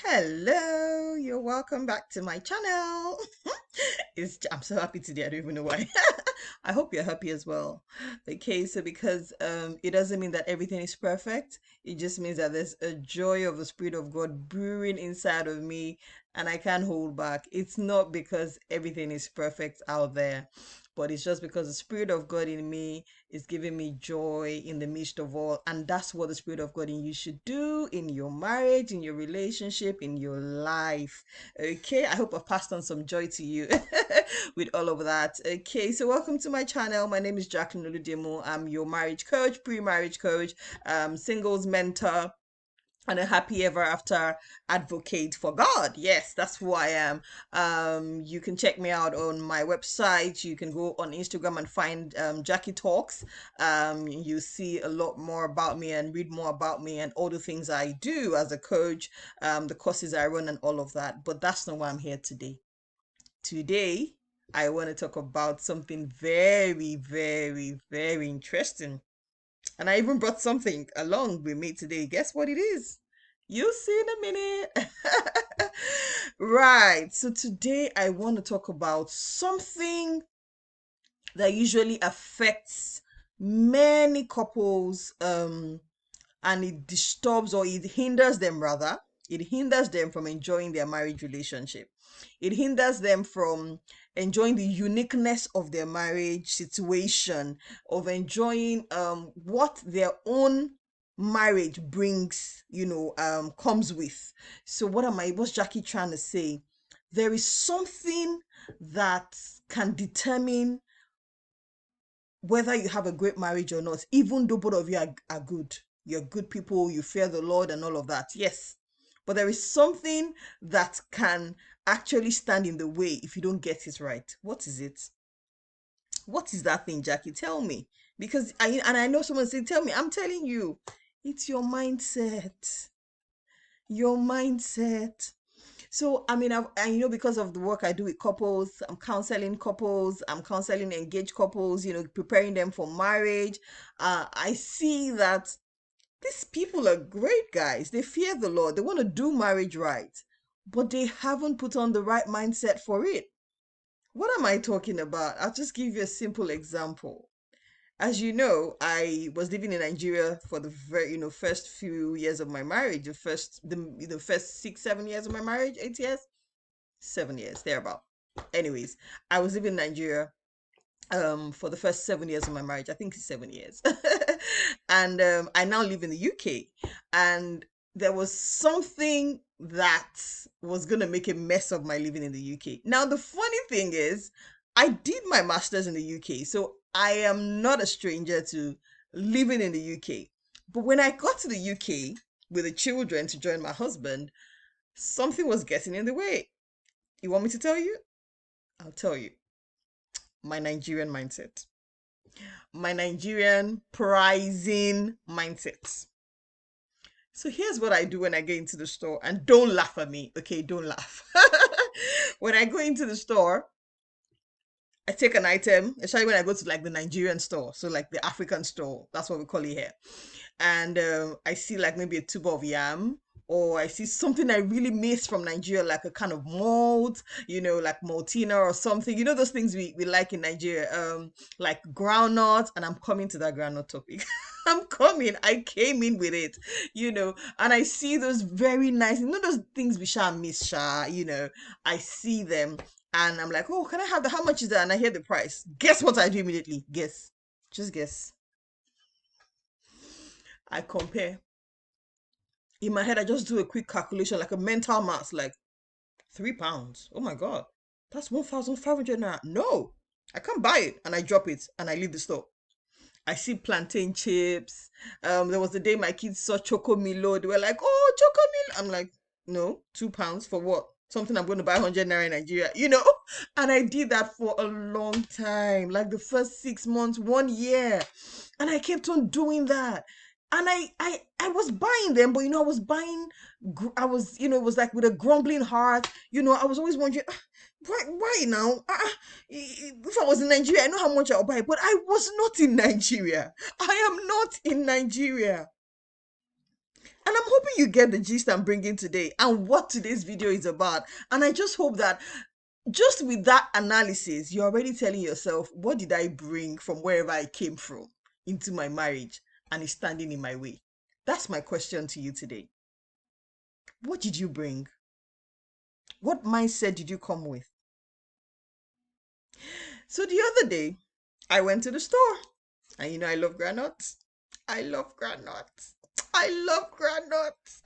Hello, you're welcome back to my channel. I'm so happy today. I don't even know why. I hope you're happy as well. Okay, so because it doesn't mean that everything is perfect. It just means that there's a joy of the Spirit of God brewing inside of me and I can't hold back. It's not because everything is perfect out there, but it's just because the Spirit of God in me is giving me joy in the midst of all. And that's what the Spirit of God in you should do in your marriage, in your relationship, in your life. Okay, I hope I've passed on some joy to you with all of that. Okay, so welcome to my channel. My name is Jacqueline Oludimu. I'm your marriage coach, pre-marriage coach, singles mentor, and a happy ever after advocate for God. Yes, that's who I am. You can check me out on my website. You can go on Instagram and find Jackie Talks. You see a lot more about me and read more about me and all the things I do as a coach, the courses I run, and all of that. But that's not why I'm here today. Today, I want to talk about something very, very, very interesting. And I even brought something along with me today. Guess what it is? You'll see in a minute. Right. So today I want to talk about something that usually affects many couples, and it disturbs or it hinders them rather. It hinders them from enjoying their marriage relationship. It hinders them from enjoying the uniqueness of their marriage situation, of enjoying what their own marriage brings, comes with. So what's Jackie trying to say? There is something that can determine whether you have a great marriage or not, even though both of you are good. You're good people, you fear the Lord and all of that. Yes. But there is something that can actually stand in the way if you don't get it right. What is it? What is that thing, Jackie? Tell me. Because I know someone say, tell me. I'm telling you, it's your mindset. Your mindset. So, because of the work I do with couples, I'm counseling engaged couples, preparing them for marriage. I see that these people are great guys. They fear the Lord. They want to do marriage right, but they haven't put on the right mindset for it. What am I talking about? I'll just give you a simple example. As you know, I was living in Nigeria for the very, first few years of my marriage, the first 6, 7 years of my marriage, 8 years, 7 years, thereabout. Anyways, I was living in Nigeria for the first 7 years of my marriage. I think it's 7 years. And I now live in the UK. And there was something that was gonna make a mess of my living in the UK. Now the funny thing is, I did my master's in the UK, so I am not a stranger to living in the UK. But when I got to the UK with the children to join my husband, something was getting in the way. You want me to tell you? I'll tell you. My Nigerian mindset. My Nigerian pricing mindset. So here's what I do when I get into the store, and don't laugh at me, okay? Don't laugh. When I go into the store, I take an item, especially when I go to like the Nigerian store, so like the African store, that's what we call it here. And I see like maybe a tube of yam, or I see something I really miss from Nigeria, like a kind of malt, like maltina or something. You know those things we like in Nigeria, like groundnut, and I'm coming to that groundnut topic. I'm coming. I came in with it, and I see those very nice, those things we shall miss, I see them and I'm like, oh, can I have the, how much is that? And I hear the price. Guess what I do immediately? Guess. Just guess. I compare. In my head, I just do a quick calculation, like a mental math, like £3. Oh my God. That's 1,500 naira. No, I can't buy it. And I drop it and I leave the store. I see plantain chips. There was the day my kids saw Choco Milo. They were like, oh, Choco Milo. I'm like, no, £2 for what? Something I'm going to buy 100 naira in Nigeria, And I did that for a long time, like the first 6 months, 1 year. And I kept on doing that. And I was buying them, but I was buying, I was, it was like with a grumbling heart. I was always wondering, why now? If I was in Nigeria, I know how much I'll buy, but I was not in Nigeria. I am not in Nigeria. And I'm hoping you get the gist I'm bringing today and what today's video is about. And I just hope that just with that analysis, you're already telling yourself, what did I bring from wherever I came from into my marriage and it's standing in my way? That's my question to you today. What did you bring? What mindset did you come with? So the other day, I went to the store. And you know, I love granuts. I love granuts. I love granuts.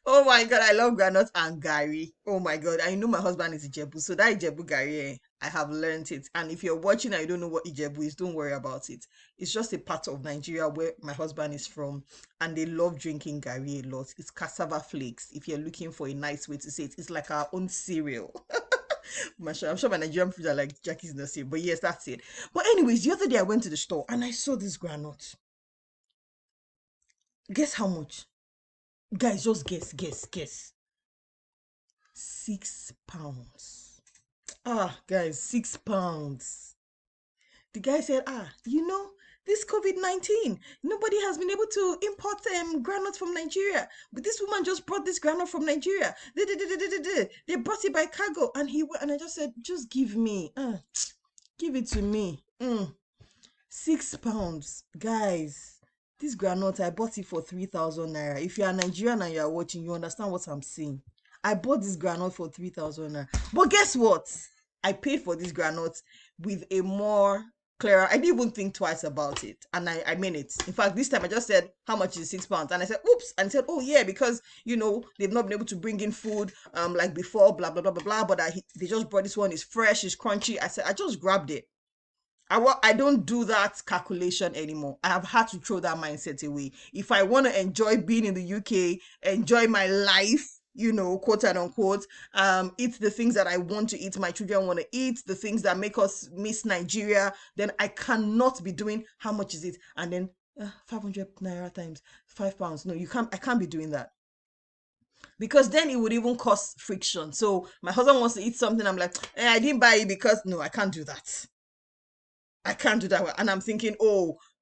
Oh my god, I love granuts and gari. Oh my god, I know my husband is Ijebu, so that Ijebu gari, I have learned it. And if you're watching and you don't know what Ijebu is, don't worry about it. It's just a part of Nigeria where my husband is from, and they love drinking gari a lot. It's cassava flakes. If you're looking for a nice way to say it, it's like our own cereal. I'm sure my Nigerian friends are like, Jackie's not safe, but yes, that's it. But anyways, the other day I went to the store and I saw this granite. Guess how much? Guys, just guess. £6. Guys, £6. The guy said, this COVID-19, nobody has been able to import granules from Nigeria. But this woman just brought this granule from Nigeria. They brought it by cargo. And I just said, just give me. Give it to me. £6. Guys, this granite, I bought it for 3,000 naira. If you are Nigerian and you are watching, you understand what I'm saying. I bought this granite for 3,000 naira. But guess what? I paid for this granite with a more clearer. I didn't even think twice about it. And I mean it. In fact, this time I just said, how much is £6? And I said, oops. And I said, oh yeah, because, they've not been able to bring in food like before, blah, blah, blah, blah, blah. But they just brought this one. It's fresh, it's crunchy. I said, I just grabbed it. I don't do that calculation anymore. I have had to throw that mindset away. If I want to enjoy being in the UK, enjoy my life, quote and unquote, eat the things that I want to eat, my children want to eat, the things that make us miss Nigeria, then I cannot be doing, how much is it? And then 500 naira times £5. No, I can't be doing that. Because then it would even cause friction. So my husband wants to eat something. I'm like, I didn't buy it because, no, I can't do that. I can't do that. And I'm thinking,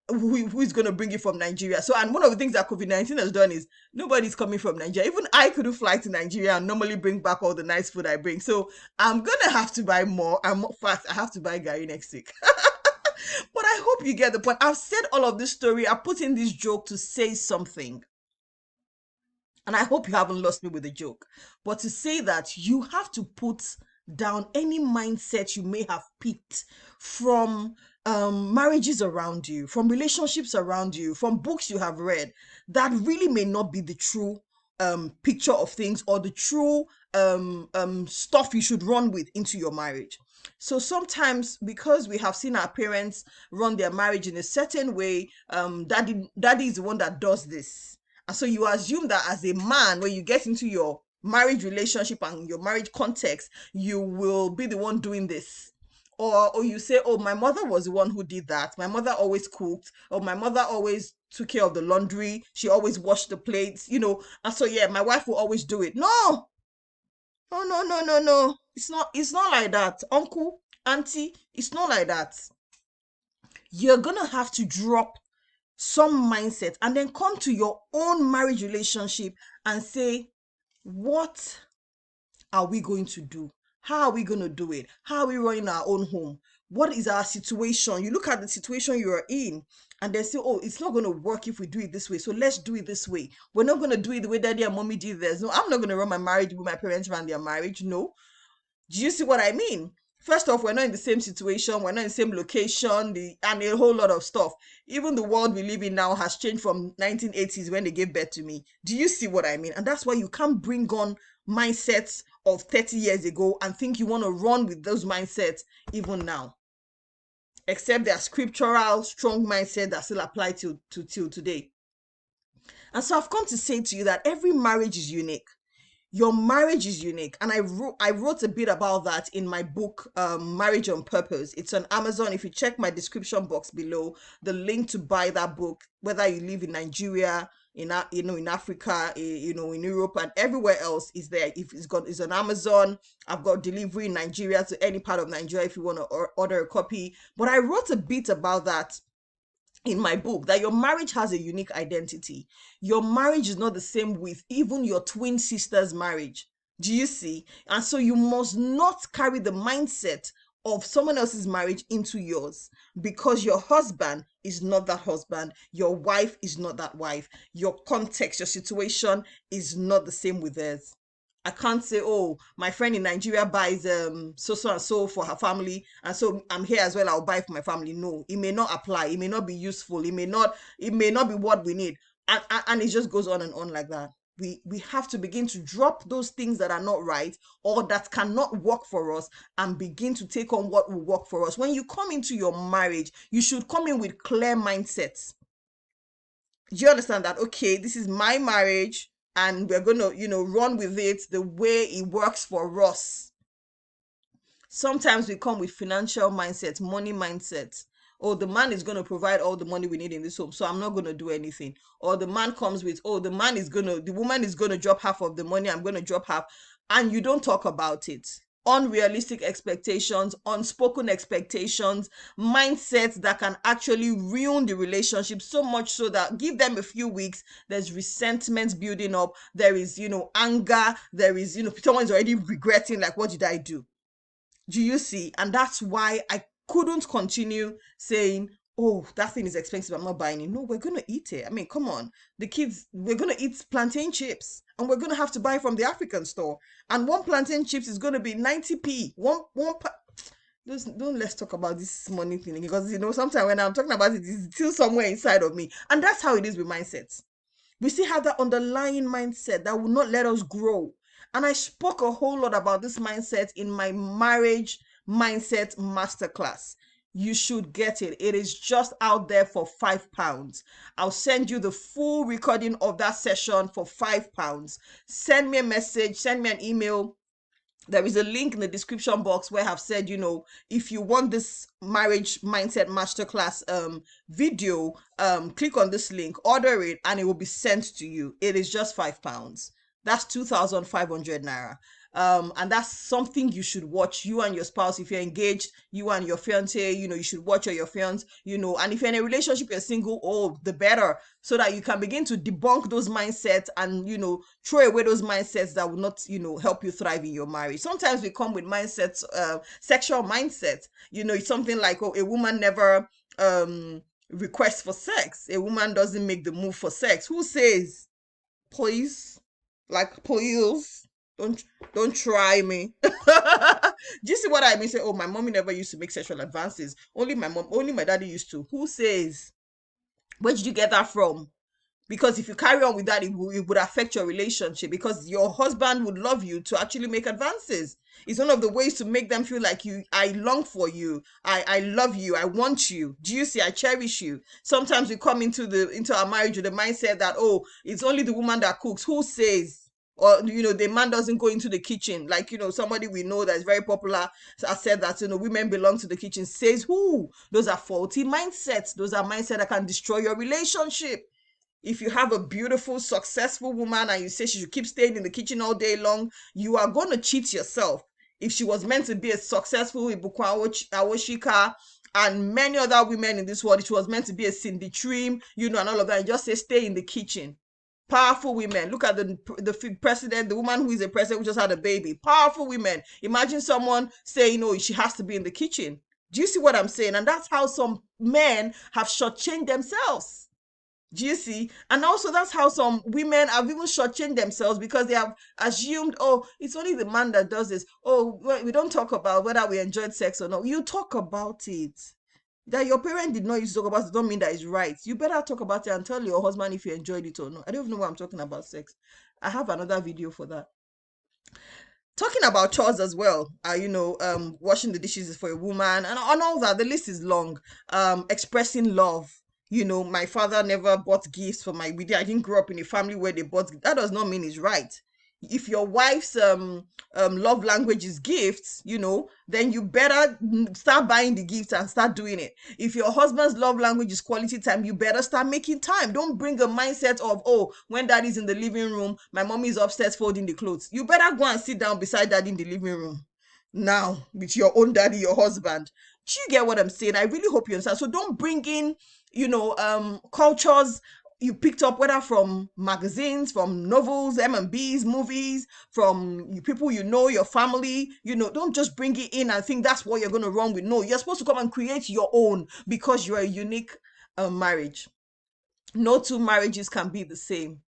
who's going to bring it from Nigeria? So, and one of the things that COVID-19 has done is nobody's coming from Nigeria. Even I couldn't fly to Nigeria and normally bring back all the nice food I bring. So I'm going to have to buy more. Fast, I have to buy Gary next week. But I hope you get the point. I've said all of this story. I put in this joke to say something. And I hope you haven't lost me with the joke. But to say that you have to put down any mindset you may have picked from marriages around you, from relationships around you, from books you have read that really may not be the true picture of things or the true stuff you should run with into your marriage. So sometimes, because we have seen our parents run their marriage in a certain way, daddy is the one that does this. And so you assume that as a man, when you get into your marriage relationship and your marriage context, you will be the one doing this. Or you say, oh, my mother was the one who did that. My mother always cooked. Or my mother always took care of the laundry. She always washed the plates, And so, yeah, my wife will always do it. No. No. It's not like that. Uncle, auntie, it's not like that. You're going to have to drop some mindset and then come to your own marriage relationship and say, what are we going to do? How are we going to do it? How are we running our own home? What is our situation? You look at the situation you are in and then say, oh, it's not going to work if we do it this way. So let's do it this way. We're not going to do it the way daddy and mommy did this. No, I'm not going to run my marriage the way my parents ran their marriage. No. Do you see what I mean? First off, we're not in the same situation, we're not in the same location, and a whole lot of stuff. Even the world we live in now has changed from 1980s when they gave birth to me. Do you see what I mean? And that's why you can't bring on mindsets of 30 years ago and think you want to run with those mindsets even now. Except there are scriptural, strong mindsets that still apply till today. And so I've come to say to you that every marriage is unique. Your marriage is unique. And I wrote a bit about that in my book, Marriage on Purpose. It's on Amazon. If you check my description box below, the link to buy that book, whether you live in Nigeria, in Africa, in Europe and everywhere else, is there. If it's on Amazon. I've got delivery in Nigeria to any part of Nigeria if you want to order a copy. But I wrote a bit about that in my book that your marriage has a unique identity. Your marriage is not the same with even your twin sister's marriage. Do you see? And so you must not carry the mindset of someone else's marriage into yours, because your husband is not that husband, your wife is not that wife, your context, your situation is not the same with theirs. I can't say, oh, my friend in Nigeria buys so and so for her family, and so I'm here as well, I'll buy for my family. No, it may not apply, it may not be useful, it may not be what we need. And it just goes on like that. We have to begin to drop those things that are not right or that cannot work for us, and begin to take on what will work for us. When you come into your marriage, you should come in with clear mindsets. Do you understand that? Okay, this is my marriage, and we're gonna, run with it the way it works for us. Sometimes we come with financial mindset, money mindset. Oh, the man is going to provide all the money we need in this home, so I'm not going to do anything. Or the man comes with, oh, the woman is going to drop half of the money, I'm going to drop half. And you don't talk about it. Unrealistic expectations, unspoken expectations, mindsets that can actually ruin the relationship, so much so that give them a few weeks, there's resentment building up, there is, anger, there is, someone's already regretting, like, what did I do? Do you see? And that's why I couldn't continue saying, oh, that thing is expensive, I'm not buying it. No, we're going to eat it. I mean, come on. The kids, we're going to eat plantain chips, and we're going to have to buy from the African store. And one plantain chips is going to be 90p. Don't let's talk about this money thing, because, sometimes when I'm talking about it, it's still somewhere inside of me. And that's how it is with mindsets. We still have that underlying mindset that will not let us grow. And I spoke a whole lot about this mindset in my marriage mindset masterclass. You should get it. It is just out there for £5. I'll send you the full recording of that session for £5. Send me a message, send me an email. There is a link in the description box where I've said, if you want this marriage mindset masterclass video, click on this link, order it, and it will be sent to you. It is just £5. That's 2,500 naira. And that's something you should watch, you and your spouse. If you're engaged, you and your fiance, you should watch, or your fiance, and if you're in a relationship, you're single, oh, the better, so that you can begin to debunk those mindsets and, throw away those mindsets that will not, help you thrive in your marriage. Sometimes we come with mindsets, sexual mindsets, it's something like, oh, a woman never, requests for sex. A woman doesn't make the move for sex. Who says? Please, like, please. Don't try me. Do you see what I mean? Say, oh, my mommy never used to make sexual advances. Only my daddy used to. Who says? Where did you get that from? Because if you carry on with that, it would affect your relationship, because your husband would love you to actually make advances. It's one of the ways to make them feel like I long for you, I love you, I want you. Do you see? I cherish you. Sometimes we come into our marriage with the mindset that, oh, it's only the woman that cooks. Who says? Or, the man doesn't go into the kitchen. Like, somebody we know that is very popular has said that, women belong to the kitchen. Says who? Those are faulty mindsets. Those are mindsets that can destroy your relationship. If you have a beautiful, successful woman and you say she should keep staying in the kitchen all day long, you are going to cheat yourself. If she was meant to be a successful Ibukwa Awoshika and many other women in this world, she was meant to be a Cindy Trim, and all of that, and just say, stay in the kitchen. Powerful women. Look at the president, the woman who is a president who just had a baby. Powerful women. Imagine someone saying, oh, she has to be in the kitchen. Do you see what I'm saying? And that's how some men have shortchanged themselves. Do you see? And also that's how some women have even shortchanged themselves, because they have assumed, oh, it's only the man that does this. Oh, we don't talk about whether we enjoyed sex or not. You talk about it. That your parent did not used to talk about it don't mean that it's right. You better talk about it and tell your husband if you enjoyed it or not. I don't even know why I'm talking about sex. I have another video for that. Talking about chores as well, washing the dishes is for a woman, and all that. The list is long. Expressing love. My father never bought gifts for my wedding. I didn't grow up in a family where they bought. That does not mean it's right. If your wife's love language is gifts, then you better start buying the gifts and start doing it. If your husband's love language is quality time, you better start making time. Don't bring a mindset of, oh, when daddy's in the living room, my mommy is upstairs folding the clothes. You better go and sit down beside daddy in the living room now with your own daddy, your husband. Do you get what I'm saying? I really hope you understand. So don't bring in, cultures you picked up, whether from magazines, from novels, M&Bs, movies, from people your family. Don't just bring it in and think that's what you're going to run with. No, you're supposed to come and create your own, because you're a unique marriage. No two marriages can be the same.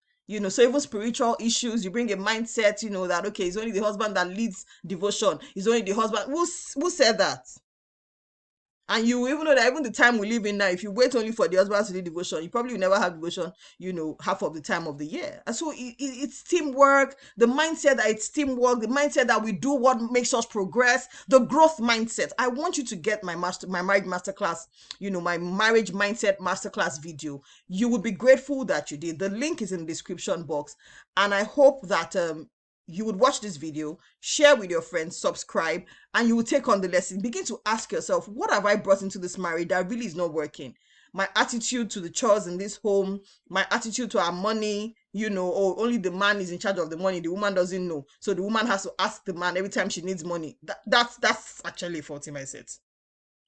So even spiritual issues, you bring a mindset, that okay, it's only the husband that leads devotion. It's only the husband. Who said that? And you even know that even the time we live in now, if you wait only for the husband to do devotion, you probably will never have devotion, half of the time of the year. And so it's teamwork, the mindset that it's teamwork, the mindset that we do what makes us progress, the growth mindset. I want you to get my marriage masterclass, my marriage mindset masterclass video. You would be grateful that you did. The link is in the description box. And I hope that you would watch this video, share with your friends, subscribe, and you will take on the lesson. Begin to ask yourself, what have I brought into this marriage that really is not working? My attitude to the chores in this home, my attitude to our money, or only the man is in charge of the money, the woman doesn't know. So the woman has to ask the man every time she needs money. That's actually a faulty mindset.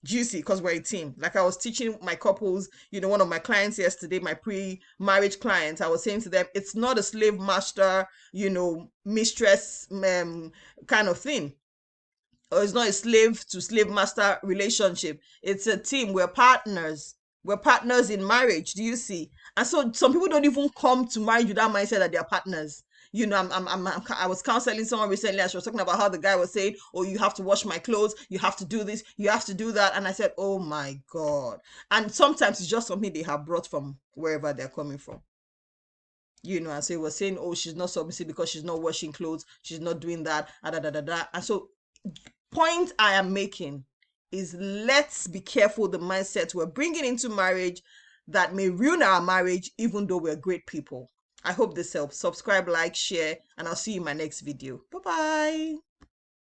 Juicy, because we're a team. Like I was teaching my couples, one of my clients yesterday, my pre-marriage clients, I was saying to them, it's not a slave master, mistress kind of thing. Or it's not a slave to slave master relationship. It's a team. We're partners. We're partners in marriage. Do you see? And so some people don't even come to marriage with that mindset that they're partners. I was counseling someone recently, and she was talking about how the guy was saying, "Oh, you have to wash my clothes, you have to do this, you have to do that," and I said, "Oh my God!" And sometimes it's just something they have brought from wherever they're coming from. And so he was saying, "Oh, she's not submissive because she's not washing clothes, she's not doing that, And so, point I am making is, let's be careful the mindset we're bringing into marriage that may ruin our marriage, even though we're great people. I hope this helps. Subscribe, like, share, and I'll see you in my next video. Bye-bye.